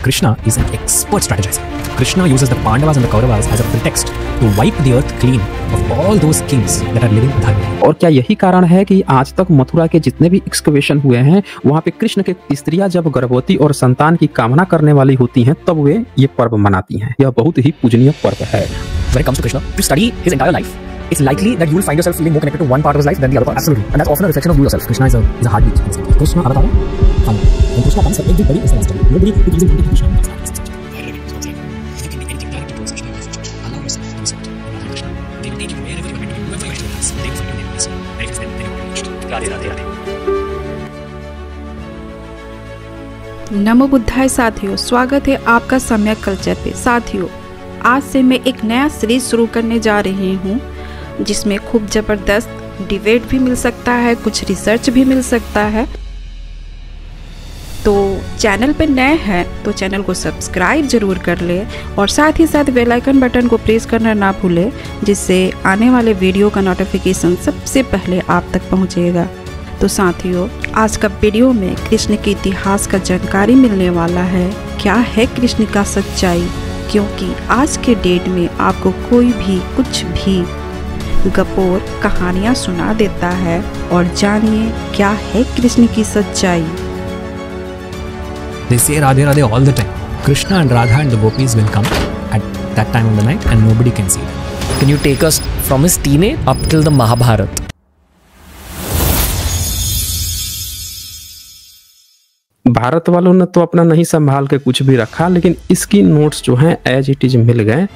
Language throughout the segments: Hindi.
Krishna is an expert strategizer. Krishna uses the Pandavas and the Kauravas as a pretext to wipe the earth clean of all those kings that are living dharma. और क्या यही कारण है कि आज तक मथुरा के जितने भी एक्सकवेशन हुए हैं वहाँ पे कृष्ण के स्त्रियां जब गर्भवती और संतान की कामना करने वाली होती हैं तब वे ये पर्व मनाती हैं। यह बहुत ही पूजनीय पर्व है। When it comes to Krishna, if you study his entire life, it's likely that you will find yourself feeling more connected to one part of his life than the other part. Absolutely. And that's often a reflection of you yourself. Krishna is a heartbeat. Krishna avatar. Fun. When Krishna comes, everybody is the master. Nobody who gives him content to Krishna. You can be anything directed towards Krishna. Allow yourself to accept Krishna. They will take you wherever you are meant to be. Whoever you are to be. They will find your place. Life is then very finished. Radhe Radhe Radhe. नमो बुद्धाय साथियों, स्वागत है आपका सम्यक कल्चर पे। साथियों, आज से मैं एक नया सीरीज शुरू करने जा रही हूँ जिसमें खूब ज़बरदस्त डिबेट भी मिल सकता है, कुछ रिसर्च भी मिल सकता है। तो चैनल पे नए हैं तो चैनल को सब्सक्राइब जरूर कर ले और साथ ही साथ बेल आइकन बटन को प्रेस करना ना भूले, जिससे आने वाले वीडियो का नोटिफिकेशन सबसे पहले आप तक पहुँचेगा। तो साथियों, आज का वीडियो में कृष्ण के इतिहास का जानकारी मिलने वाला है। क्या है कृष्ण का सच्चाई, क्योंकि आज के डेट में आपको कोई भी कुछ भी गपोर कहानियाँ सुना देता है। और जानिए क्या है कृष्ण की सच्चाई। They say Radhe Radhe all the time. Krishna and Radha and the gopis will come at that time of the night and nobody can see them. Can you take us from his teenage up till the Mahabharata? Bharat वालों ने तो अपना नहीं संभाल के कुछ भी रखा, लेकिन इसकी नोट्स जो हैं एज इट इज मिल गए।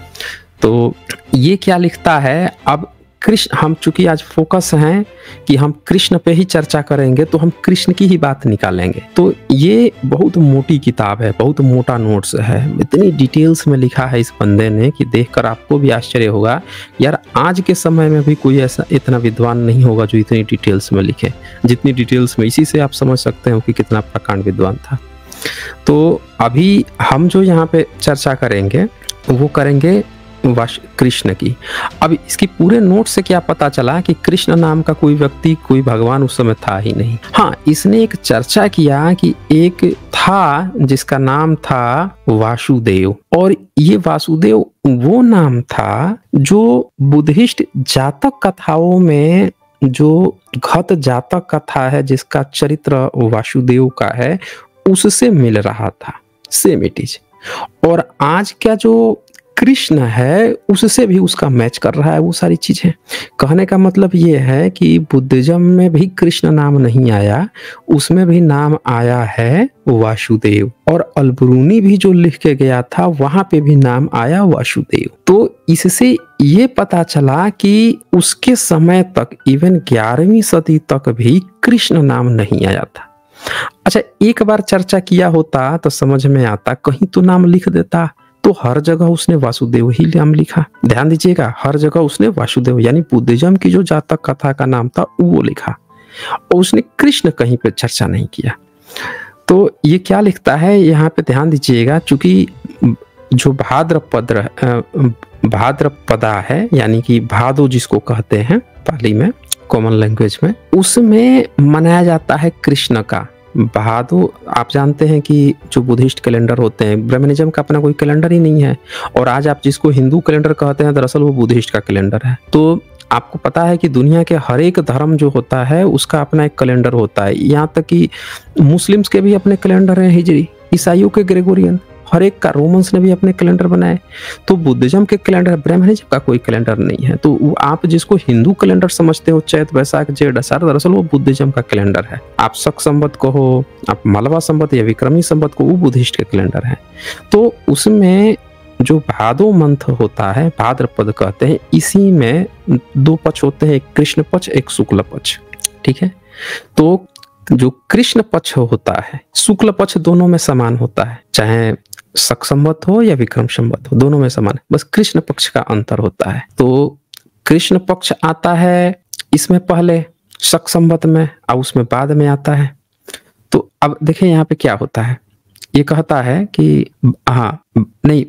तो ये क्या लिखता है, अब कृष्ण, हम चूंकि आज फोकस हैं कि हम कृष्ण पे ही चर्चा करेंगे तो हम कृष्ण की ही बात निकालेंगे। तो ये बहुत मोटी किताब है, बहुत मोटा नोट्स है, इतनी डिटेल्स में लिखा है इस बंदे ने कि देखकर आपको भी आश्चर्य होगा। यार आज के समय में भी कोई ऐसा इतना विद्वान नहीं होगा जो इतनी डिटेल्स में लिखे, जितनी डिटेल्स में। इसी से आप समझ सकते हो कि कितना प्रकांड विद्वान था। तो अभी हम जो यहाँ पे चर्चा करेंगे वो करेंगे कृष्ण की। अब इसकी पूरे नोट से क्या पता चला कि कृष्ण नाम का कोई व्यक्ति, कोई भगवान उस समय था ही नहीं। हाँ, इसने एक चर्चा किया कि एक था जिसका नाम था वासुदेव, और ये वासुदेव वो नाम था जो बुद्धिस्ट जातक कथाओं में, जो घत जातक कथा है जिसका चरित्र वासुदेव का है, उससे मिल रहा था, सेम इट इज। और आज क्या जो कृष्ण है उससे भी उसका मैच कर रहा है वो सारी चीजें। कहने का मतलब ये है कि बुद्धिज्म में भी कृष्ण नाम नहीं आया, उसमें भी नाम आया है वासुदेव। और अलबरूनी भी जो लिख के गया था वहां पे भी नाम आया वासुदेव। तो इससे ये पता चला कि उसके समय तक, इवन 11वीं सदी तक भी कृष्ण नाम नहीं आया था। अच्छा, एक बार चर्चा किया होता तो समझ में आता, कहीं तो नाम लिख देता, तो हर जगह उसने वासुदेव ही नाम लिखा। ध्यान दीजिएगा, हर जगह उसने वासुदेव यानी बुद्धिज्म की जो जातक कथा का नाम था वो लिखा, और उसने कृष्ण कहीं पे चर्चा नहीं किया। तो ये क्या लिखता है यहाँ पे ध्यान दीजिएगा, चूंकि जो भाद्रपदा है यानी कि भादो जिसको कहते हैं पाली में, कॉमन लैंग्वेज में, उसमें मनाया जाता है कृष्ण का भादो। आप जानते हैं कि जो बुद्धिस्ट कैलेंडर होते हैं, ब्राह्मणिज्म का अपना कोई कैलेंडर ही नहीं है, और आज आप जिसको हिंदू कैलेंडर कहते हैं दरअसल वो बुद्धिस्ट का कैलेंडर है। तो आपको पता है कि दुनिया के हर एक धर्म जो होता है उसका अपना एक कैलेंडर होता है, यहाँ तक कि मुस्लिम्स के भी अपने कैलेंडर हैं हिजरी, ईसाइयों के ग्रेगोरियन, हर एक का, रोमन्स ने भी अपने कैलेंडर बनाए। तो बुद्धिज्म के कैलेंडर, ब्राह्मणिज्म का कोई कैलेंडर नहीं है। तो आप जिसको हिंदू कैलेंडर समझते हो, चैत वैशाख जेठ अषाढ़, दरअसल वो बुद्धिज्म का कैलेंडर है। आप शक संवत को हो, आप मालवा संवत या विक्रमी संवत को, वो बुद्धिस्ट के कैलेंडर है। तो उसमें जो भादो मंथ होता है, भाद्रपद कहते हैं, इसी में दो पक्ष होते हैं, एक कृष्ण पक्ष एक शुक्ल पक्ष। ठीक है, तो जो कृष्ण पक्ष होता है, शुक्ल पक्ष दोनों में समान होता है, चाहे शक संवत हो या विक्रम संवत हो, दोनों में समान है, बस कृष्ण पक्ष का अंतर होता है। तो कृष्ण पक्ष आता है इसमें पहले शक संवत में, और उसमें बाद में आता है। तो अब देखें यहाँ पे क्या होता है, ये कहता है कि हाँ नहीं,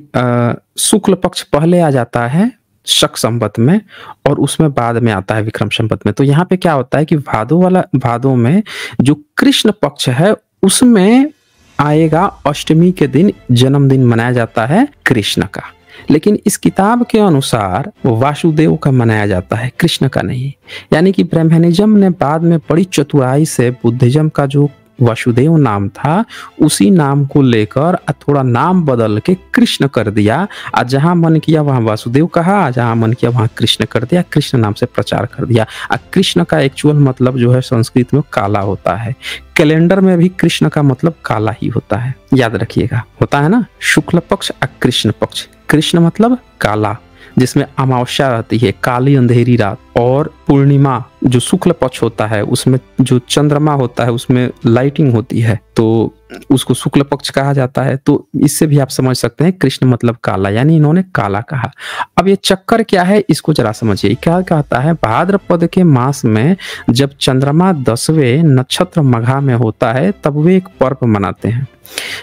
शुक्ल पक्ष पहले आ जाता है शक संवत में, और उसमें बाद में आता है विक्रम संवत में। तो यहाँ पे क्या होता है कि भादो में जो कृष्ण पक्ष है उसमें आएगा अष्टमी के दिन जन्मदिन मनाया जाता है कृष्ण का। लेकिन इस किताब के अनुसार वासुदेव का मनाया जाता है, कृष्ण का नहीं। यानी कि ब्राह्मणिज्म ने बाद में बड़ी चतुराई से बुद्धिज्म का जो वासुदेव नाम था उसी नाम को लेकर थोड़ा नाम बदल के कृष्ण कर दिया। और जहां मन किया वहां वासुदेव कहा, जहां मन किया वहां कृष्ण कर दिया, कृष्ण नाम से प्रचार कर दिया। और कृष्ण का एक्चुअल मतलब जो है संस्कृत में काला होता है। कैलेंडर में भी कृष्ण का मतलब काला ही होता है, याद रखिएगा। होता है ना शुक्ल पक्ष और कृष्ण पक्ष। कृष्ण मतलब काला, जिसमें अमावस्या रहती है, काली अंधेरी रात, और पूर्णिमा जो शुक्ल पक्ष होता है उसमें जो चंद्रमा होता है उसमें लाइटिंग होती है, तो उसको शुक्ल पक्ष कहा जाता है। तो इससे भी आप समझ सकते हैं कृष्ण मतलब काला, यानी इन्होंने काला कहा। अब ये चक्कर क्या है इसको जरा समझिए। क्या कहता है, भाद्रपद के मास में जब चंद्रमा 10वें नक्षत्र मघा में होता है तब वे एक पर्व मनाते हैं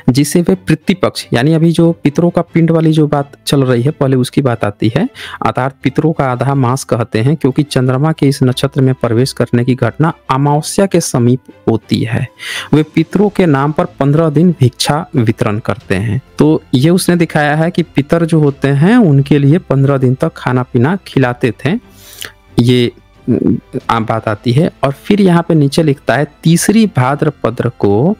जिसे वे पितृपक्ष, यानी अभी जो पितरों का पिंड वाली जो बात चल रही है पहले उसकी बात आती है, अर्थात पितरों का आधा मास कहते हैं, क्योंकि चंद्रमा के इस नक्षत्र में प्रवेश करने की घटना अमावस्या के समीप होती है। वे पितरों के नाम पर 15 दिन भिक्षा वितरण करते हैं। तो ये उसने दिखाया है कि पितर जो होते हैं उनके लिए 15 दिन तक खाना पीना खिलाते थे, ये बात आती है। और फिर यहाँ पे नीचे लिखता है, तीसरी भाद्रपद को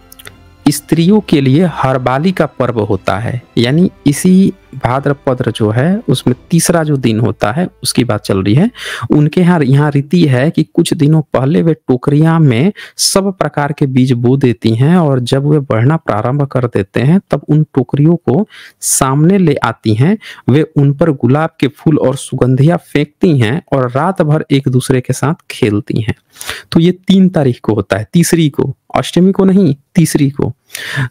स्त्रियों के लिए हरबाली का पर्व होता है। यानी इसी भाद्रपद जो है उसमें तीसरा जो दिन होता है उसकी बात चल रही है। उनके यहाँ रीति है कि कुछ दिनों पहले वे टोकरियां में सब प्रकार के बीज बो देती हैं, और जब वे बढ़ना प्रारंभ कर देते हैं तब उन टोकरियों को सामने ले आती हैं। वे उन पर गुलाब के फूल और सुगंधियां फेंकती हैं और रात भर एक दूसरे के साथ खेलती हैं। तो ये 3 तारीख को होता है, तीसरी को, अष्टमी को नहीं, तीसरी को।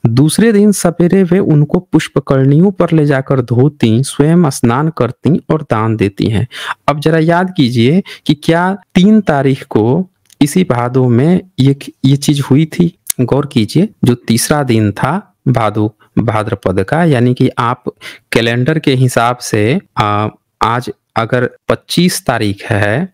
दूसरे दिन सवेरे वे उनको पुष्पकर्णियों पर ले जाकर धोती, स्वयं स्नान करती और दान देती हैं। अब जरा याद कीजिए कि क्या 3 तारीख को इसी भादो में ये चीज हुई थी। गौर कीजिए, जो तीसरा दिन था भाद्रपद का, यानी कि आप कैलेंडर के हिसाब से आज अगर 25 तारीख है,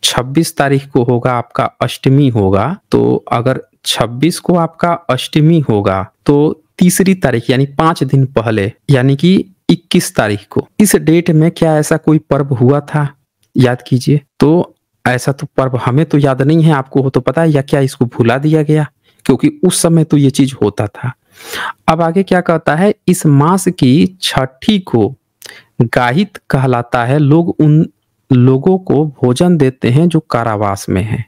26 तारीख को होगा आपका अष्टमी होगा, तो अगर 26 को आपका अष्टमी होगा तो तीसरी तारीख यानी 5 दिन पहले यानी कि 21 तारीख को इस डेट में क्या ऐसा कोई पर्व हुआ था? याद कीजिए। तो ऐसा तो पर्व हमें तो याद नहीं है, आपको हो तो पता है, या क्या इसको भुला दिया गया? क्योंकि उस समय तो ये चीज होता था। अब आगे क्या कहता है, इस मास की छठी को गाहित कहलाता है। लोग उन लोगों को भोजन देते हैं जो कारावास में हैं।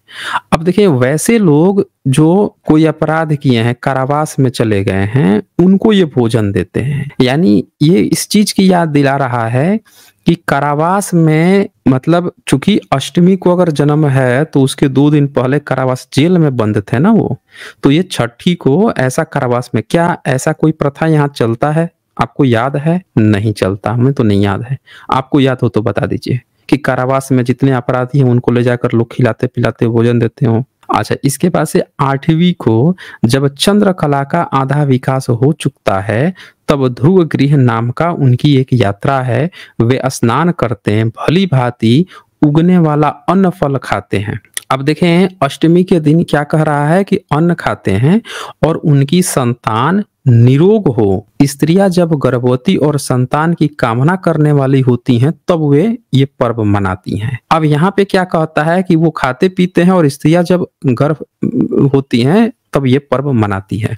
अब देखिए, वैसे लोग जो कोई अपराध किए हैं, कारावास में चले गए हैं, उनको ये भोजन देते हैं। यानी ये इस चीज की याद दिला रहा है कि कारावास में, मतलब चूंकि अष्टमी को अगर जन्म है तो उसके 2 दिन पहले कारावास जेल में बंद थे ना वो, तो ये छठी को ऐसा कारावास में, क्या ऐसा कोई प्रथा यहाँ चलता है? आपको याद है? नहीं चलता, हमें तो नहीं याद है। आपको याद हो तो बता दीजिए कि कारावास में जितने अपराधी हैं उनको ले जाकर लोग खिलाते पिलाते भोजन देते हो। अच्छा, इसके बाद से 8वीं को जब चंद्रकला का आधा विकास हो चुकता है तब ध्रुव गृह नाम का उनकी एक यात्रा है। वे स्नान करते हैं, भली भांति उगने वाला अन्न फल खाते हैं। अब देखें, अष्टमी के दिन क्या कह रहा है कि अन्न खाते हैं और उनकी संतान निरोग हो। स्त्रियां जब गर्भवती और संतान की कामना करने वाली होती हैं तब वे ये पर्व मनाती हैं। अब यहाँ पे क्या कहता है कि वो खाते पीते हैं और स्त्रियां जब गर्भ होती हैं तब ये पर्व मनाती है।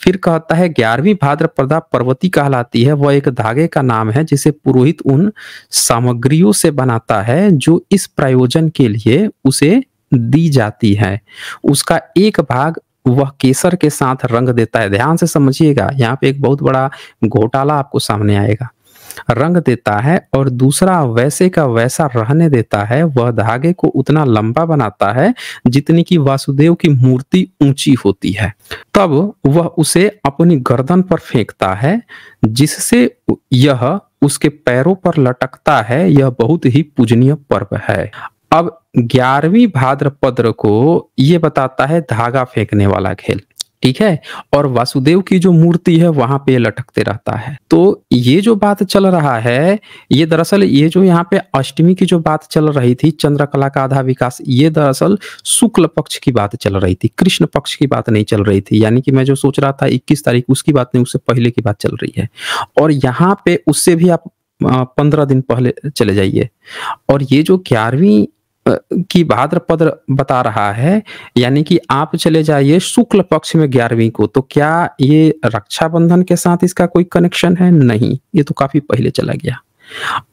फिर कहता है 11वीं भाद्रपदा पर्वती कहलाती है। वह एक धागे का नाम है जिसे पुरोहित उन सामग्रियों से बनाता है जो इस प्रयोजन के लिए उसे दी जाती है। उसका एक भाग वह केसर के साथ रंग देता है। ध्यान से समझिएगा, यहाँ पे एक बहुत बड़ा घोटाला आपको सामने आएगा। रंग देता है और दूसरा वैसे का वैसा रहने देता है। वह धागे को उतना लंबा बनाता है जितनी कि वासुदेव की मूर्ति ऊंची होती है। तब वह उसे अपनी गर्दन पर फेंकता है जिससे यह उसके पैरों पर लटकता है। यह बहुत ही पूजनीय पर्व है। अब 11वीं भाद्रपद को ये बताता है धागा फेंकने वाला खेल। ठीक है, और वासुदेव की जो मूर्ति है वहां पे लटकते रहता है। तो ये जो बात चल रहा है, ये दरअसल ये जो यहाँ पे अष्टमी की जो बात चल रही थी, चंद्रकला का आधा विकास, ये दरअसल शुक्ल पक्ष की बात चल रही थी, कृष्ण पक्ष की बात नहीं चल रही थी। यानी कि मैं जो सोच रहा था 21 तारीख, उसकी बात नहीं, उससे पहले की बात चल रही है। और यहाँ पे उससे भी आप 15 दिन पहले चले जाइए, और ये जो 11वीं की भाद्रपद बता रहा है, यानी कि आप चले जाइए शुक्ल पक्ष में 11वीं को। तो क्या ये रक्षाबंधन के साथ इसका कोई कनेक्शन है? नहीं, ये तो काफी पहले चला गया।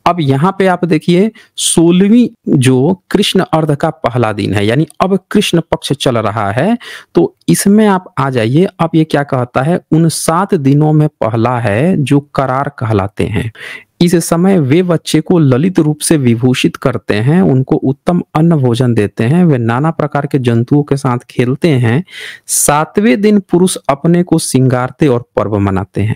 अब यहाँ पे आप देखिए 16वीं जो कृष्ण अर्ध का पहला दिन है, यानी अब कृष्ण पक्ष चल रहा है, तो इसमें आप आ जाइए। अब ये क्या कहता है, उन 7 दिनों में पहला है जो करार कहलाते हैं। इस समय वे बच्चे को ललित रूप से विभूषित करते हैं, उनको उत्तम अन्न भोजन देते हैं, वे नाना प्रकार के जंतुओं के साथ खेलते हैं। 7वें दिन पुरुष अपने को सिंगारते और पर्व मनाते हैं,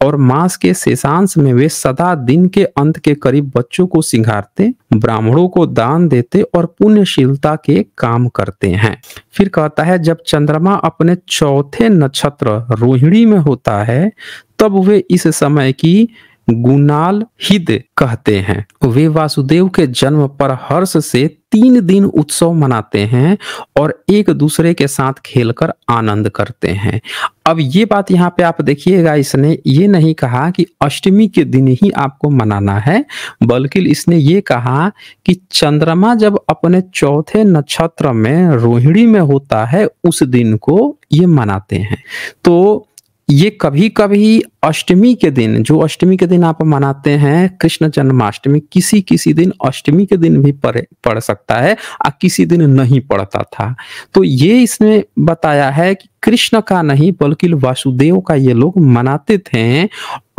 और मास के शेषांश में वे सदा दिन के अंत के करीब बच्चों को सिंगारते, ब्राह्मणों को दान देते और पुण्यशीलता के काम करते हैं। फिर कहता है, जब चंद्रमा अपने चौथे नक्षत्र रोहिणी में होता है, तब वे इस समय की गुनाल हिद कहते हैं। वे वासुदेव के जन्म पर हर्ष से 3 दिन उत्सव मनाते हैं और एक दूसरे के साथ खेलकर आनंद करते हैं। अब ये बात यहाँ पे आप देखिएगा, इसने ये नहीं कहा कि अष्टमी के दिन ही आपको मनाना है, बल्कि इसने ये कहा कि चंद्रमा जब अपने चौथे नक्षत्र में रोहिणी में होता है, उस दिन को ये मनाते हैं। तो ये कभी कभी अष्टमी के दिन, जो अष्टमी के दिन आप मनाते हैं कृष्ण जन्माष्टमी, किसी किसी दिन अष्टमी के दिन भी पड़ सकता है, और किसी दिन नहीं पड़ता था। तो ये इसने बताया है कि कृष्ण का नहीं बल्कि वासुदेव का ये लोग मनाते थे,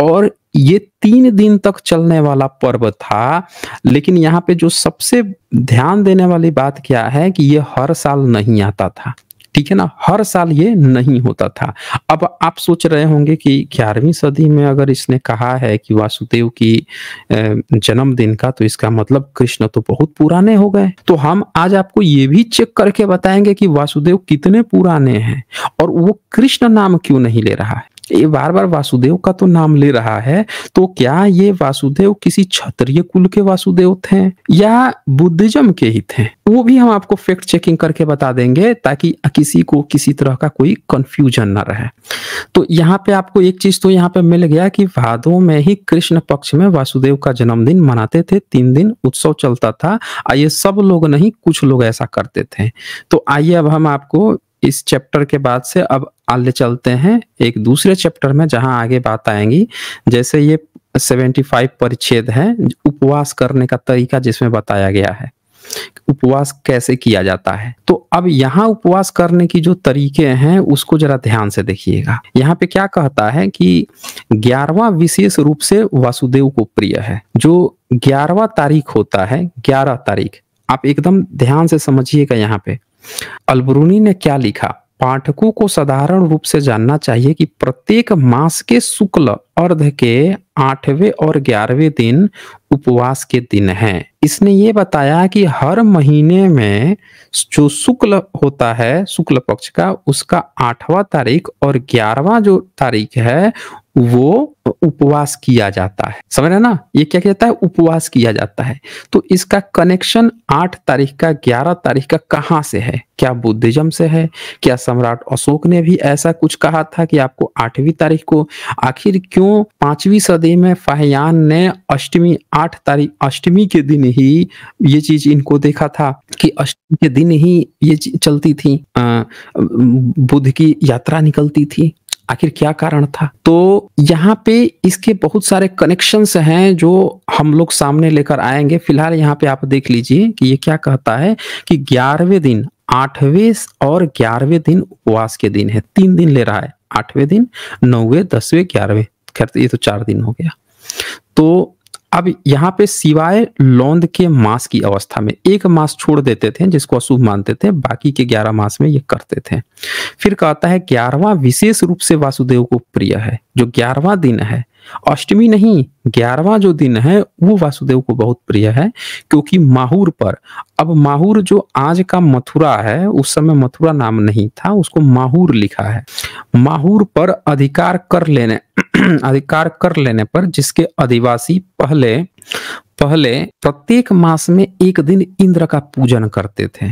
और ये 3 दिन तक चलने वाला पर्व था। लेकिन यहाँ पे जो सबसे ध्यान देने वाली बात क्या है कि ये हर साल नहीं आता था, ठीक है ना, हर साल ये नहीं होता था। अब आप सोच रहे होंगे कि 11वीं सदी में अगर इसने कहा है कि वासुदेव की जन्मदिन का, तो इसका मतलब कृष्ण तो बहुत पुराने हो गए। तो हम आज आपको ये भी चेक करके बताएंगे कि वासुदेव कितने पुराने हैं, और वो कृष्ण नाम क्यों नहीं ले रहा है। ये बार बार वासुदेव का तो नाम ले रहा है, तो क्या ये वासुदेव किसी क्षत्रिय कुल के वासुदेव थे या बुद्धिज्म के ही थे, वो भी हम आपको फैक्ट चेकिंग करके बता देंगे, ताकि किसी को किसी तरह का कोई कंफ्यूजन ना रहे। तो यहाँ पे आपको एक चीज तो यहाँ पे मिल गया कि भादों में ही कृष्ण पक्ष में वासुदेव का जन्मदिन मनाते थे, 3 दिन उत्सव चलता था। ये सब लोग नहीं, कुछ लोग ऐसा करते थे। तो आइए अब हम आपको इस चैप्टर के बाद से अब आगे चलते हैं एक दूसरे चैप्टर में, जहां आगे बात आएंगी। जैसे ये 75 परिच्छेद है, उपवास करने का तरीका जिसमें बताया गया है उपवास कैसे किया जाता है। तो अब यहाँ उपवास करने की जो तरीके हैं उसको जरा ध्यान से देखिएगा। यहाँ पे क्या कहता है कि 11वां विशेष रूप से वासुदेव को प्रिय है। जो 11वां तारीख होता है, 11 तारीख, आप एकदम ध्यान से समझिएगा। यहाँ पे अलबरूनी ने क्या लिखा, पाठकों को साधारण रूप से जानना चाहिए कि प्रत्येक मास के शुक्ल अर्ध के 8वें और 11वें दिन उपवास के दिन हैं। इसने ये बताया कि हर महीने में जो शुक्ल होता है, शुक्ल पक्ष का, उसका 8वां तारीख और 11वां जो तारीख है वो उपवास किया जाता है। समझ रहे ना, ये क्या कहता है, उपवास किया जाता है। तो इसका कनेक्शन 8 तारीख का 11 तारीख का कहाँ से है? क्या बुद्धिज्म से है? क्या सम्राट अशोक ने भी ऐसा कुछ कहा था कि आपको 8वीं तारीख को? आखिर क्यों 5वीं सदी में फाहियान ने अष्टमी 8 तारीख, अष्टमी के दिन ही ये चीज इनको देखा था कि अष्टमी के दिन ही ये चलती थी, बुध की यात्रा निकलती थी। आखिर क्या कारण था? तो यहाँ पे इसके बहुत सारे कनेक्शंस हैं जो हम लोग सामने लेकर आएंगे। फिलहाल यहाँ पे आप देख लीजिए कि ये क्या कहता है कि 11वें दिन, 8वें और 11वें दिन उपवास के दिन है। 3 दिन ले रहा है, 8वें दिन, 9वें, 10वें, 11वें। खैर ये तो 4 दिन हो गया। तो अब यहाँ पे सिवाय लौंद के मास की अवस्था में एक मास छोड़ देते थे जिसको अशुभ मानते थे, बाकी के 11 मास में ये करते थे। फिर कहता है 11वां विशेष रूप से वासुदेव को प्रिय है। जो 11वां दिन है, अष्टमी नहीं, 11वां जो दिन है वो वासुदेव को बहुत प्रिय है, क्योंकि माहूर पर, अब माहूर जो आज का मथुरा है, उस समय मथुरा नाम नहीं था, उसको माहूर लिखा है। माहूर पर अधिकार कर लेने पर जिसके अधिवासी पहले प्रत्येक मास में एक दिन इंद्र का पूजन करते थे।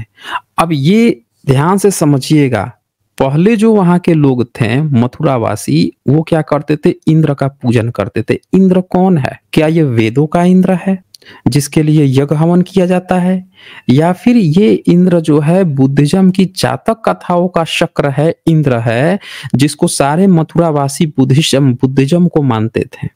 अब ये ध्यान से समझिएगा, पहले जो वहां के लोग थे मथुरावासी, वो क्या करते थे? इंद्र का पूजन करते थे। इंद्र कौन है? क्या ये वेदों का इंद्र है जिसके लिए यज्ञ हवन किया जाता है, या फिर ये इंद्र जो है बुद्धिज्म की जातक कथाओं का शक्र है, इंद्र है जिसको सारे मथुरावासी बुद्धिज्म को मानते थे,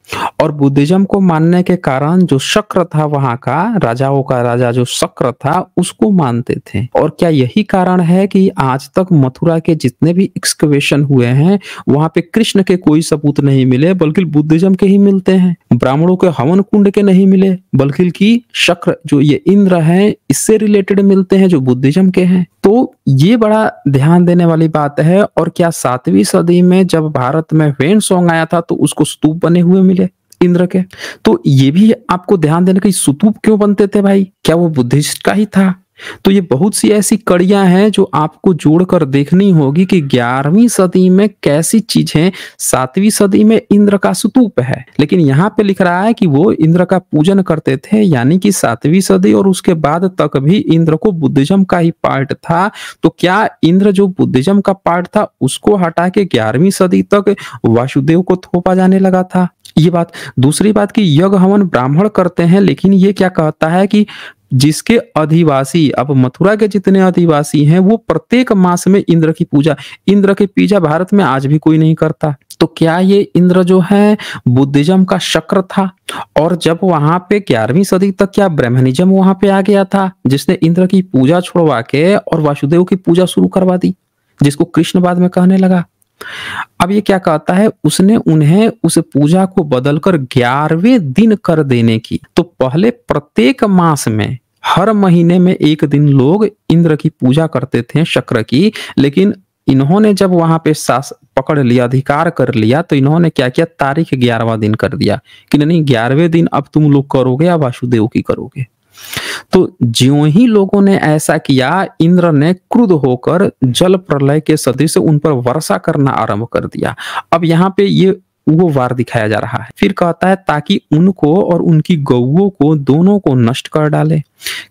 और बुद्धिज्म को मानने के कारण जो शक्र था वहां का, राजाओं का राजा जो शक्र था, उसको मानते थे। और क्या यही कारण है कि आज तक मथुरा के जितने भी एक्सकवेशन हुए हैं वहां पे कृष्ण के कोई सबूत नहीं मिले, बल्कि बुद्धिज्म के ही मिलते हैं। ब्राह्मणों के हवन कुंड के नहीं मिले, बल्कि की शक्र जो ये इंद्र है इससे रिलेटेड मिलते हैं जो बुद्धिज्म के हैं। तो ये बड़ा ध्यान देने वाली बात है। और क्या 7वीं सदी में जब भारत में वेन सॉन्ग आया था तो उसको स्तूप बने हुए मिले इंद्र के? तो ये भी आपको ध्यान देने का, स्तूप क्यों बनते थे भाई? क्या वो बुद्धिस्ट का ही था? तो ये बहुत सी ऐसी कड़ियां हैं जो आपको जोड़कर देखनी होगी कि 11वीं सदी में कैसी चीजें 7वीं सदी में इंद्र का स्तूप है, लेकिन यहाँ पे लिख रहा है कि वो इंद्र का पूजन करते थे, यानी कि 7वीं सदी और उसके बाद तक भी इंद्र को बुद्धिज्म का ही पार्ट था। तो क्या इंद्र जो बुद्धिज्म का पार्ट था उसको हटा के 11वीं सदी तक वासुदेव को थोपा जाने लगा था? ये बात। दूसरी बात कि यज्ञ हवन ब्राह्मण करते हैं, लेकिन ये क्या कहता है कि जिसके अधिवासी, अब मथुरा के जितने अधिवासी हैं वो प्रत्येक मास में इंद्र की पूजा भारत में आज भी कोई नहीं करता। तो क्या ये इंद्र जो है बुद्धिज्म का शक्र था? और जब वहां पे 11वीं सदी तक क्या ब्राह्मणिज्म वहां पे आ गया था जिसने इंद्र की पूजा छुड़वा के और वासुदेव की पूजा शुरू करवा दी, जिसको कृष्ण बाद में कहने लगा। अब ये क्या कहता है, उसने उन्हें उस पूजा को बदलकर 11वें दिन कर देने की। तो पहले प्रत्येक मास में हर महीने में एक दिन लोग इंद्र की पूजा करते थे, शक्र की, लेकिन इन्होंने जब वहां पे सास पकड़ लिया, अधिकार कर लिया, तो इन्होंने क्या किया, तारीख 11वां दिन कर दिया कि नहीं 11वें दिन अब तुम लोग करोगे या वासुदेव की करोगे। तो ज्यों ही लोगों ने ऐसा किया, इंद्र ने क्रुद्ध होकर जल प्रलय के सदृश उन पर वर्षा करना आरंभ कर दिया। अब यहाँ पे ये वो वार दिखाया जा रहा है। फिर कहता है ताकि उनको और उनकी गौओं को दोनों को नष्ट कर डाले।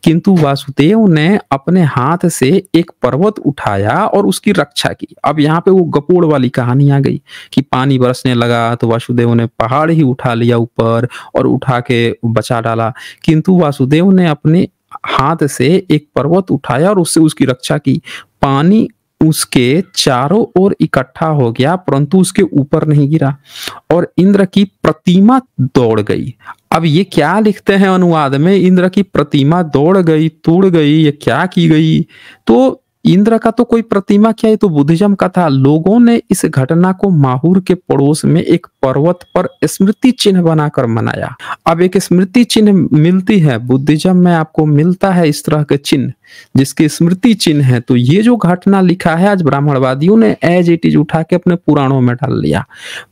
किंतु वासुदेव ने अपने हाथ से एक पर्वत उठाया और उसकी रक्षा की। अब यहाँ पे वो गपोड़ वाली कहानी आ गई कि पानी बरसने लगा तो वासुदेव ने पहाड़ ही उठा लिया ऊपर और उठा के बचा डाला। किंतु वासुदेव ने अपने हाथ से एक पर्वत उठाया और उससे उसकी रक्षा की। पानी उसके चारों ओर इकट्ठा हो गया परंतु उसके ऊपर नहीं गिरा और इंद्र की प्रतिमा दौड़ गई। अब ये क्या लिखते हैं अनुवाद में, इंद्र की प्रतिमा दौड़ गई, टूट गई, ये क्या की गई? तो इंद्र का तो कोई प्रतिमा क्या, ये तो बुद्धिज्म का था। लोगों ने इस घटना को माहूर के पड़ोस में एक पर्वत पर स्मृति चिन्ह बनाकर मनाया। अब एक स्मृति चिन्ह मिलती है बुद्धिज्म में, आपको मिलता है इस तरह के चिन्ह जिसके स्मृति चिन्ह है। तो ये जो घटना लिखा है आज ब्राह्मणवादियों ने एज इट इज उठा के अपने पुराणों में डाल लिया,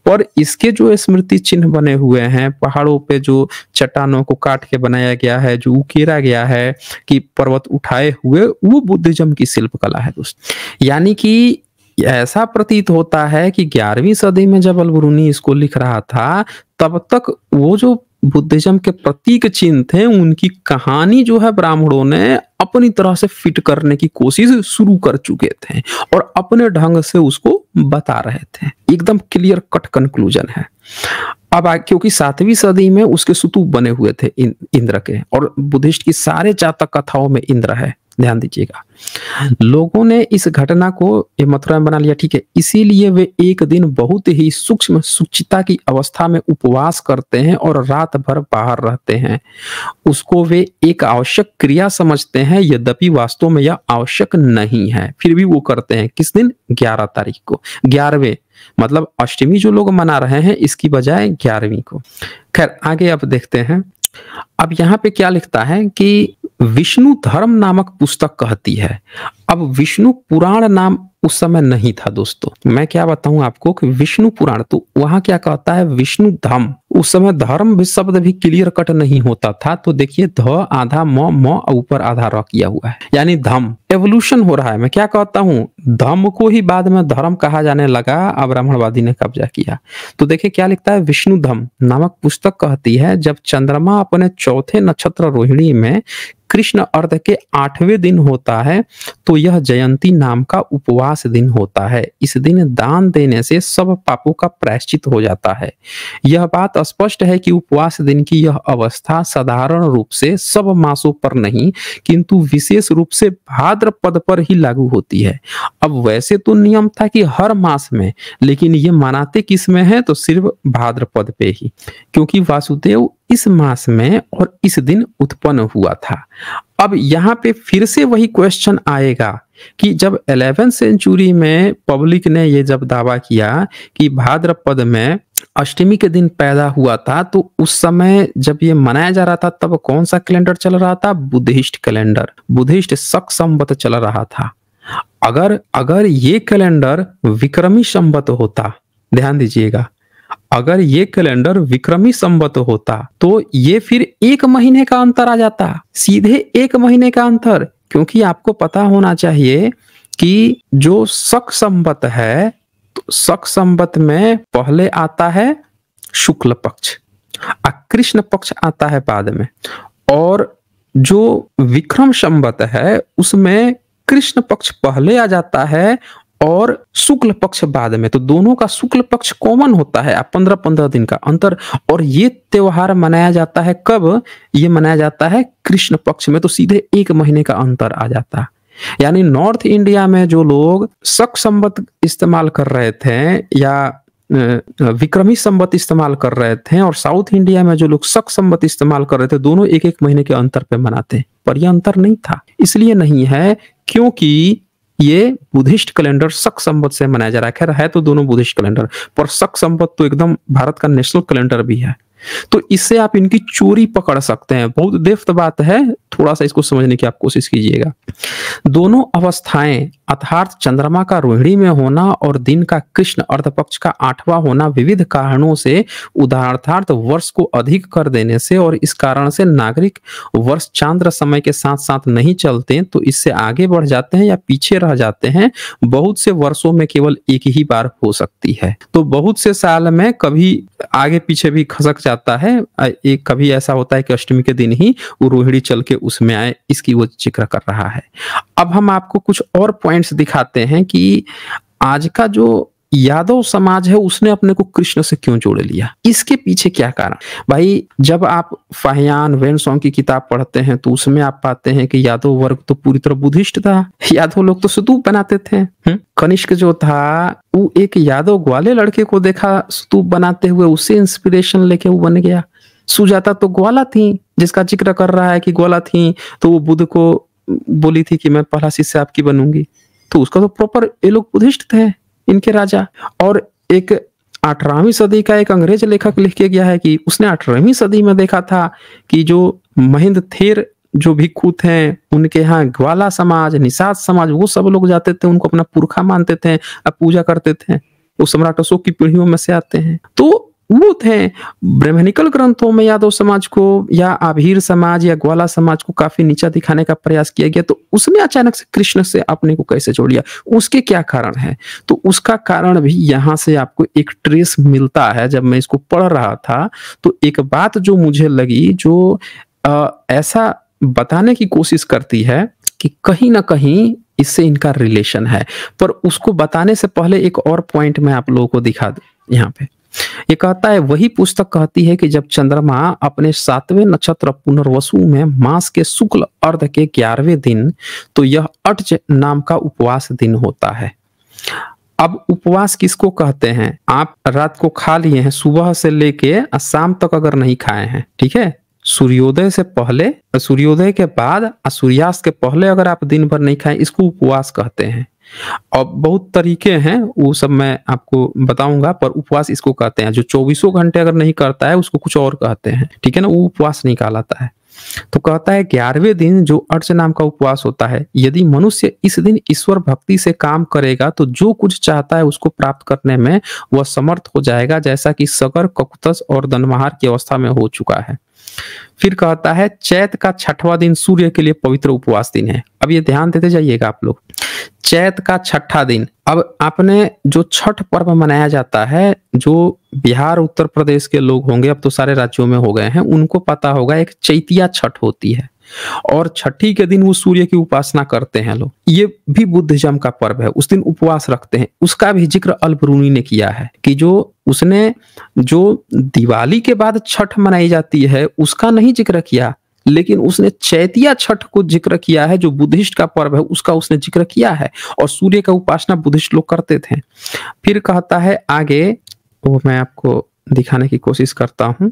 पर इसके जो स्मृति चिन्ह बने हुए हैं पहाड़ों पे, जो चट्टानों को काट के बनाया गया है, जो उकेरा गया है कि पर्वत उठाए हुए, वो बुद्धिज्म की शिल्पकला है दोस्त। यानी कि ऐसा प्रतीत होता है कि 11वीं सदी में जब अल-बिरूनी इसको लिख रहा था तब तक वो जो बुद्धिज्म के प्रतीक चिन्ह थे उनकी कहानी जो है ब्राह्मणों ने अपनी तरह से फिट करने की कोशिश शुरू कर चुके थे और अपने ढंग से उसको बता रहे थे। एकदम क्लियर कट कंक्लूजन है। अब क्योंकि 7वीं सदी में उसके स्तूप बने हुए थे इंद्र के, और बुद्धिस्ट की सारे जातक कथाओं में इंद्र है, ध्यान दीजिएगा। लोगों ने इस घटना को मथुरा में बना लिया, ठीक है, इसीलिए वे एक दिन बहुत ही सूक्ष्म सुचिता की अवस्था में उपवास करते हैं और रात भर बाहर रहते हैं। उसको वे एक आवश्यक क्रिया समझते हैं, यद्यपि वास्तव में यह आवश्यक नहीं है, फिर भी वो करते हैं। किस दिन? 11 तारीख को, 11वें, मतलब अष्टमी जो लोग मना रहे हैं इसकी बजाय 11वीं को। खैर आगे अब देखते हैं। अब यहाँ पे क्या लिखता है कि विष्णु धर्म नामक पुस्तक कहती है। अब विष्णु पुराण नाम उस समय नहीं था दोस्तों, मैं क्या बताऊं आपको कि विष्णु पुराण, तो वहां क्या कहता है विष्णु धम। उस समय धर्म भी शब्द भी क्लियर कट नहीं होता था, तो देखिए ध आधा म ऊपर आधा र किया हुआ है, यानी धम। एवोल्यूशन हो रहा है। मैं क्या कहता हूं, धम को ही बाद में धर्म कहा जाने लगा, अब ब्राह्मणवादी ने कब्जा किया। तो देखिए क्या लिखता है, विष्णु धम नामक पुस्तक कहती है जब चंद्रमा अपने चौथे नक्षत्र रोहिणी में कृष्ण अर्ध के 8वें दिन होता है तो यह जयंती नाम का उपवास दिन होता है। इस दिन दान देने से सब पापों का प्रायश्चित हो जाता है। यह बात स्पष्ट है कि उपवास दिन की यह अवस्था साधारण रूप से सब मासों पर नहीं किंतु विशेष रूप से भाद्रपद पर ही लागू होती है। अब वैसे तो नियम था कि हर मास में, लेकिन ये मनाते किस में है, तो सिर्फ भाद्रपद पे ही, क्योंकि वासुदेव इस मास में और इस दिन उत्पन्न हुआ था। अब यहाँ पे फिर से वही क्वेश्चन आएगा कि जब 11वीं सेंचुरी में पब्लिक ने ये जब दावा किया कि भाद्रपद में अष्टमी के दिन पैदा हुआ था, तो उस समय जब ये मनाया जा रहा था तब कौन सा कैलेंडर चल रहा था, बुद्धिस्ट कैलेंडर, बुद्धिस्ट शक संवत चल रहा था। अगर ये कैलेंडर विक्रमी संवत होता, ध्यान दीजिएगा, अगर ये कैलेंडर विक्रमी संवत होता तो ये फिर 1 महीने का अंतर आ जाता, सीधे 1 महीने का अंतर। क्योंकि आपको पता होना चाहिए कि जो शक संवत है, तो शक संवत में पहले आता है शुक्ल पक्ष और कृष्ण पक्ष आता है बाद में, और जो विक्रम संवत है उसमें कृष्ण पक्ष पहले आ जाता है और शुक्ल पक्ष बाद में। तो दोनों का शुक्ल पक्ष कॉमन होता है, 15-15 दिन का अंतर। और ये त्योहार मनाया जाता है कब, ये मनाया जाता है कृष्ण पक्ष में, तो सीधे 1 महीने का अंतर आ जाता है। यानी नॉर्थ इंडिया में जो लोग शक संवत इस्तेमाल कर रहे थे या विक्रमी संवत इस्तेमाल कर रहे थे, और साउथ इंडिया में जो लोग शक संवत इस्तेमाल कर रहे थे, दोनों 1-1 महीने के अंतर पे मनाते हैं। पर यह अंतर नहीं था, इसलिए नहीं है क्योंकि ये बुद्धिस्ट कैलेंडर शक संवत से मनाया जा रहा है। खैर है तो दोनों बुद्धिस्ट कैलेंडर, पर शक संवत तो एकदम भारत का नेशनल कैलेंडर भी है। तो इससे आप इनकी चोरी पकड़ सकते हैं। बहुत डेप्थ बात है, थोड़ा सा इसको समझने की आप कोशिश कीजिएगा। दोनों अवस्थाएं अर्थात चंद्रमा का रोहिणी में होना और दिन का कृष्ण अर्ध पक्ष का 8वां होना विविध कारणों से, उदाहरणार्थ वर्ष को अधिक कर देने से, और इस कारण से नागरिक वर्ष चांद्र समय के साथ साथ नहीं चलते, तो इससे आगे बढ़ जाते हैं या पीछे रह जाते हैं। बहुत से वर्षों में केवल एक ही बार हो सकती है, तो बहुत से साल में कभी आगे पीछे भी खसक जाता है। एक कभी ऐसा होता है कि अष्टमी के दिन ही वो रोहिणी चल के उसमें आए, इसकी वो जिक्र कर रहा है। अब हम आपको कुछ और पॉइंट्स दिखाते हैं कि आज का जो यादव समाज है उसने अपने को कृष्ण से क्यों जोड़ लिया, इसके पीछे क्या कारण। भाई जब आप फाहियान वेनसोंग की किताब पढ़ते हैं तो उसमें आप पाते हैं कि यादव वर्ग तो पूरी तरह बुद्धिस्ट था। यादव लोग तो स्तूप बनाते थे। कनिष्क जो था वो एक यादव ग्वाले लड़के को देखा स्तूप बनाते हुए, उससे इंस्पिरेशन लेके वो बन गया। सुजाता तो ग्वाला थी, जिसका जिक्र कर रहा है कि ग्वाला थी, तो वो बुद्ध को बोली थी कि मैं पहला शिष्य आपकी बनूंगी। तो उसका तो प्रॉपर ये लोग बुद्धिस्ट थे इनके राजा। और एक 18वीं सदी का एक अंग्रेज लेखक लिख के गया है कि उसने 18वीं सदी में देखा था कि जो महिंद थेर जो भिक्षु थे उनके यहाँ ग्वाला समाज, निषाद समाज, वो सब लोग जाते थे, उनको अपना पुरखा मानते थे, पूजा करते थे। वो सम्राट अशोक की पीढ़ियों में से आते हैं। तो वो थे ब्राह्मणिकल ग्रंथों में यादव समाज को या आभीर समाज या ग्वाला समाज को काफी नीचा दिखाने का प्रयास किया गया। तो उसने अचानक से कृष्ण से अपने को कैसे जोड़ लिया, उसके क्या कारण है। तो उसका कारण भी यहाँ से आपको एक ट्रेस मिलता है। जब मैं इसको पढ़ रहा था तो एक बात जो मुझे लगी, जो ऐसा बताने की कोशिश करती है कि कहीं ना कहीं इससे इनका रिलेशन है, पर उसको बताने से पहले एक और पॉइंट मैं आप लोगों को दिखा दूं। यहाँ पे ये कहता है, वही पुस्तक कहती है कि जब चंद्रमा अपने 7वें नक्षत्र पुनर्वसु में मास के शुक्ल अर्ध के 11वें दिन, तो यह अटज नाम का उपवास दिन होता है। अब उपवास किसको कहते हैं, आप रात को खा लिए हैं, सुबह से लेके शाम तक अगर नहीं खाए हैं, ठीक है, सूर्योदय से पहले, सूर्योदय के बाद और सूर्यास्त के पहले अगर आप दिन भर नहीं खाएं, इसको उपवास कहते हैं। और बहुत तरीके हैं, वो सब मैं आपको बताऊंगा, पर उपवास इसको कहते हैं। जो 24 घंटे अगर नहीं करता है उसको कुछ और कहते हैं, ठीक है ना, वो उपवास नहीं कहलाता है। तो कहता है 11वें दिन जो अर्च नाम का उपवास होता है, यदि मनुष्य इस दिन ईश्वर भक्ति से काम करेगा तो जो कुछ चाहता है उसको प्राप्त करने में वह समर्थ हो जाएगा, जैसा कि सगर, ककुतस और दनमहार की अवस्था में हो चुका है। फिर कहता है चैत का 6वां दिन सूर्य के लिए पवित्र उपवास दिन है। अब ये ध्यान देते जाइएगा आप लोग, चैत का 6ठा दिन। अब आपने जो छठ पर्व मनाया जाता है, जो बिहार उत्तर प्रदेश के लोग होंगे, अब तो सारे राज्यों में हो गए हैं, उनको पता होगा एक चैतिया छठ होती है और छठी के दिन वो सूर्य की उपासना करते हैं लोग। ये भी बुद्धिज्म का पर्व है, उस दिन उपवास रखते हैं। उसका भी जिक्र अल-बरूनी ने किया है कि जो दिवाली के बाद छठ मनाई जाती है उसका नहीं जिक्र किया, लेकिन उसने चैतिया छठ को जिक्र किया है, जो बुद्धिस्ट का पर्व है उसका उसने जिक्र किया है। और सूर्य का उपासना बुद्धिस्ट लोग करते थे। फिर कहता है आगे, वो मैं आपको दिखाने की कोशिश करता हूं।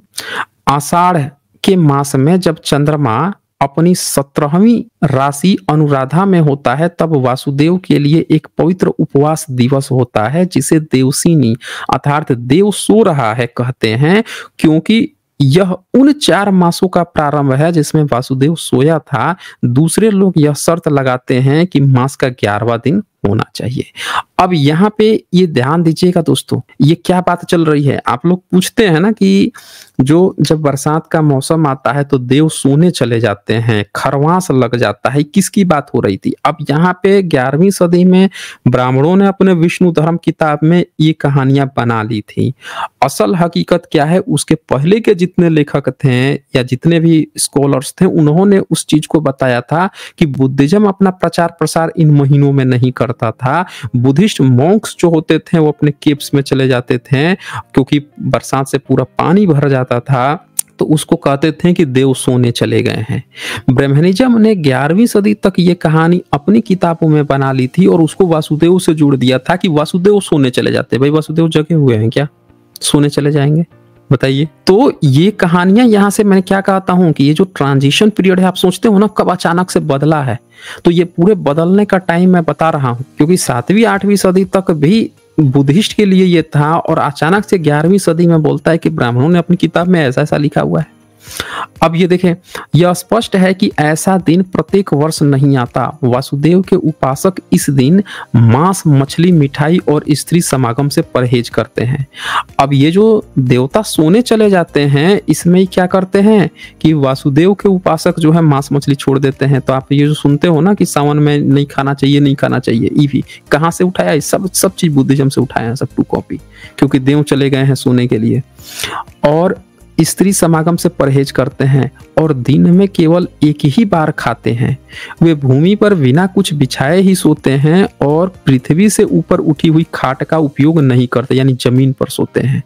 आषाढ़ के मास में जब चंद्रमा अपनी 17वीं राशि अनुराधा में होता है, तब वासुदेव के लिए एक पवित्र उपवास दिवस होता है, जिसे देवसिनी अर्थात देव सो रहा है कहते हैं, क्योंकि यह उन 4 मासों का प्रारंभ है जिसमें वासुदेव सोया था। दूसरे लोग यह शर्त लगाते हैं कि मास का 11वां दिन होना चाहिए। अब यहाँ पे ये ध्यान दीजिएगा दोस्तों, ये क्या बात चल रही है। आप लोग पूछते हैं ना कि जब बरसात का मौसम आता है तो देव सोने चले जाते हैं, खरवास लग जाता है, किसकी बात हो रही थी। अब यहाँ पे 11वीं सदी में ब्राह्मणों ने अपने विष्णु धर्म किताब में ये कहानियां बना ली थी। असल हकीकत क्या है, उसके पहले के जितने लेखक थे या जितने भी स्कॉलर्स थे, उन्होंने उस चीज को बताया था कि बुद्धिज्म अपना प्रचार प्रसार इन महीनों में नहीं करता था। बुद्धिस्ट मॉन्क्स जो होते थे वो अपने केव्स में चले जाते थे, क्योंकि बरसात से पूरा पानी भर जाता था, तो उसको कहते थे कि देव सोने चले गए हैं। ब्रह्मनिज्म ने 11वीं सदी तक ये कहानी अपनी किताबों में बना ली थी और उसको वासुदेव से जोड़ दिया था कि वासुदेव सोने चले जाते। भाई वासुदेव जगे हुए हैं क्या, सोने चले जाएंगे, बताइए। तो ये कहानियां, यहां से मैं क्या कहता हूं कि ये जो ट्रांजिशन पीरियड है, आप सोचते हो ना कब अचानक से बदला है, तो ये पूरे बदलने का टाइम मैं बता रहा हूं, क्योंकि 7वीं 8वीं सदी तक भी बुद्धिस्ट के लिए ये था और अचानक से 11वीं सदी में बोलता है कि ब्राह्मणों ने अपनी किताब में ऐसा ऐसा लिखा हुआ है। अब ये देखें, यह स्पष्ट है कि ऐसा दिन प्रत्येक वर्ष नहीं आता। वासुदेव के उपासक इस दिन मांस, मछली, मिठाई और स्त्री समागम से परहेज करते हैं। अब ये जो देवता सोने चले जाते हैं, इसमें क्या करते हैं कि वासुदेव के उपासक जो है मांस मछली छोड़ देते हैं। तो आप ये जो सुनते हो ना कि सावन में नहीं खाना चाहिए, नहीं खाना चाहिए, ये भी कहाँ से उठाया है? सब चीज बुद्धिज्म से उठाया है, सब टू कॉपी, क्योंकि देव चले गए हैं सोने के लिए। और स्त्री समागम से परहेज करते हैं और दिन में केवल एक ही बार खाते हैं। वे भूमि पर बिना कुछ बिछाए ही सोते हैं और पृथ्वी से ऊपर उठी हुई खाट का उपयोग नहीं करते, यानी जमीन पर सोते हैं।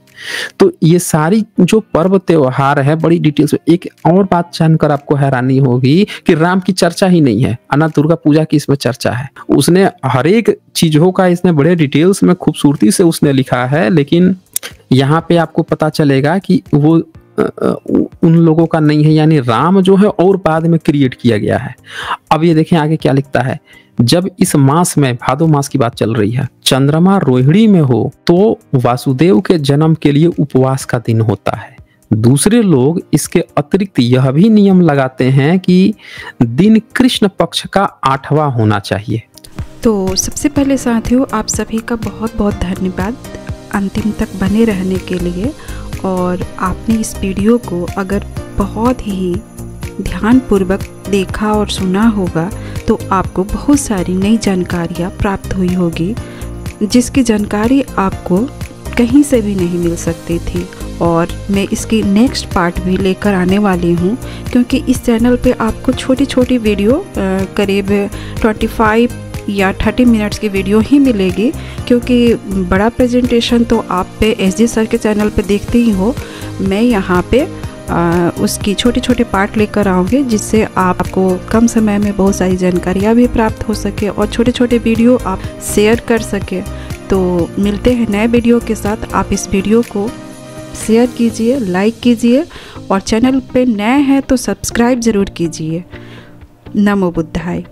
तो ये सारी जो पर्व त्योहार है, बड़ी डिटेल्स में। एक और बात जानकर आपको हैरानी होगी कि राम की चर्चा ही नहीं है, अनंत दुर्गा पूजा की इसमें चर्चा है। उसने हर एक चीजों का इसने बड़े डिटेल्स में खूबसूरती से उसने लिखा है, लेकिन यहाँ पे आपको पता चलेगा कि वो उन लोगों का नहीं है, यानी राम जो है और बाद में क्रिएट किया गया है। अब ये देखें आगे क्या लिखता है। जब इस मास में, भादो मास की बात चल रही है, चंद्रमा रोहिणी में हो तो वासुदेव के जन्म के लिए उपवास का दिन होता है। दूसरे लोग इसके अतिरिक्त यह भी नियम लगाते हैं कि दिन कृष्ण पक्ष का 8वां होना चाहिए। तो सबसे पहले साथियों, आप सभी का बहुत बहुत धन्यवाद अंतिम तक बने रहने के लिए। और आपने इस वीडियो को अगर बहुत ही ध्यानपूर्वक देखा और सुना होगा तो आपको बहुत सारी नई जानकारियाँ प्राप्त हुई होगी, जिसकी जानकारी आपको कहीं से भी नहीं मिल सकती थी। और मैं इसकी नेक्स्ट पार्ट भी लेकर आने वाली हूँ, क्योंकि इस चैनल पे आपको छोटी छोटी वीडियो करीब 25 या 30 मिनट्स की वीडियो ही मिलेगी, क्योंकि बड़ा प्रेजेंटेशन तो आप पे एसजी सर के चैनल पे देखते ही हो। मैं यहाँ पे उसकी छोटे छोटे पार्ट लेकर आऊँगी, जिससे आपको कम समय में बहुत सारी जानकारियाँ भी प्राप्त हो सके और छोटे छोटे वीडियो आप शेयर कर सके। तो मिलते हैं नए वीडियो के साथ। आप इस वीडियो को शेयर कीजिए, लाइक कीजिए और चैनल पे नए हैं तो सब्सक्राइब ज़रूर कीजिए। नमो बुद्धाय।